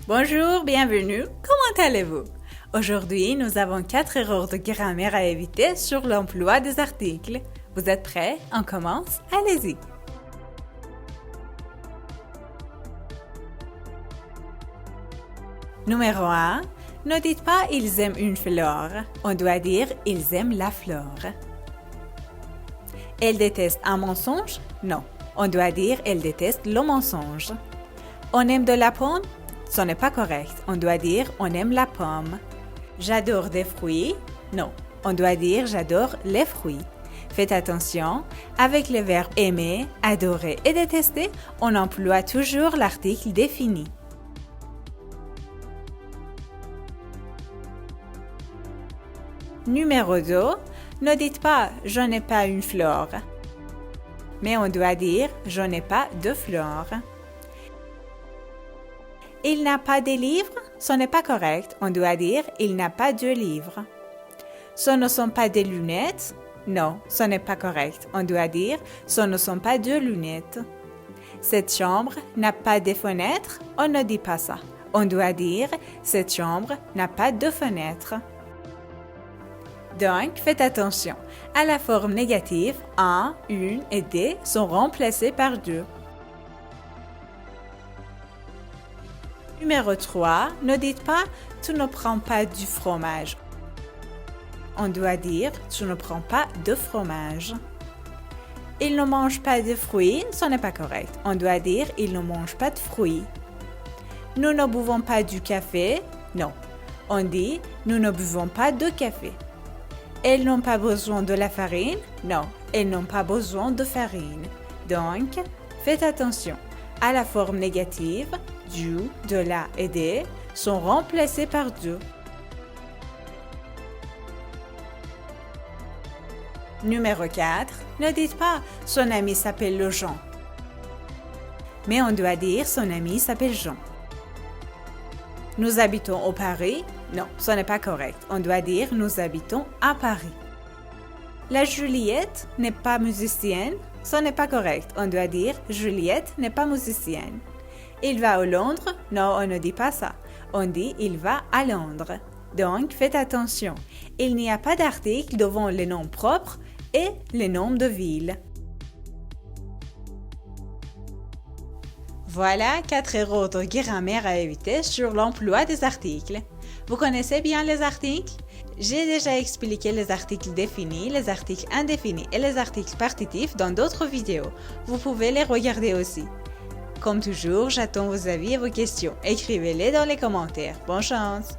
Bonjour, bienvenue, comment allez-vous? Aujourd'hui, nous avons 4 erreurs de grammaire à éviter sur l'emploi des articles. Vous êtes prêts? On commence? Allez-y! Numéro 1. Ne dites pas « ils aiment une fleur ». On doit dire « ils aiment la fleur ». Elle déteste un mensonge? Non. On doit dire « elle déteste le mensonge ». On aime de la pomme? Ce n'est pas correct. On doit dire « on aime la pomme ». J'adore des fruits? Non. On doit dire « j'adore les fruits ». Faites attention, avec les verbes aimer, adorer et détester, on emploie toujours l'article défini. Numéro 2. Ne dites pas « je n'ai pas une fleur », mais on doit dire « je n'ai pas de fleurs ». Il n'a pas de livres, ce n'est pas correct. On doit dire « il n'a pas de livres ». Ce ne sont pas des lunettes. Non, ce n'est pas correct. On doit dire « ce ne sont pas de lunettes ». Cette chambre n'a pas de fenêtres. On ne dit pas ça. On doit dire « cette chambre n'a pas de fenêtres ». Donc, faites attention. À la forme négative, un, une et des sont remplacés par deux. Numéro 3. Ne dites pas « tu ne prends pas du fromage ». On doit dire « tu ne prends pas de fromage ». Il ne mange pas de fruits, ce n'est pas correct. On doit dire « il ne mange pas de fruits ». Nous ne buvons pas du café. Non. On dit « nous ne buvons pas de café ». Elles n'ont pas besoin de la farine? Non, elles n'ont pas besoin de farine. Donc, faites attention. À la forme négative, du, de la et des sont remplacés par de. Numéro 4. Ne dites pas « son ami s'appelle Jean », mais on doit dire « son ami s'appelle Jean ». Nous habitons au Paris? Non, ce n'est pas correct. On doit dire « nous habitons à Paris ». La Juliette n'est pas musicienne? Ce n'est pas correct. On doit dire « Juliette n'est pas musicienne ». Il va à Londres? Non, on ne dit pas ça. On dit « il va à Londres ». Donc, faites attention. Il n'y a pas d'article devant les noms propres et les noms de villes. Voilà 4 erreurs de grammaire à éviter sur l'emploi des articles. Vous connaissez bien les articles? J'ai déjà expliqué les articles définis, les articles indéfinis et les articles partitifs dans d'autres vidéos. Vous pouvez les regarder aussi. Comme toujours, j'attends vos avis et vos questions. Écrivez-les dans les commentaires. Bonne chance!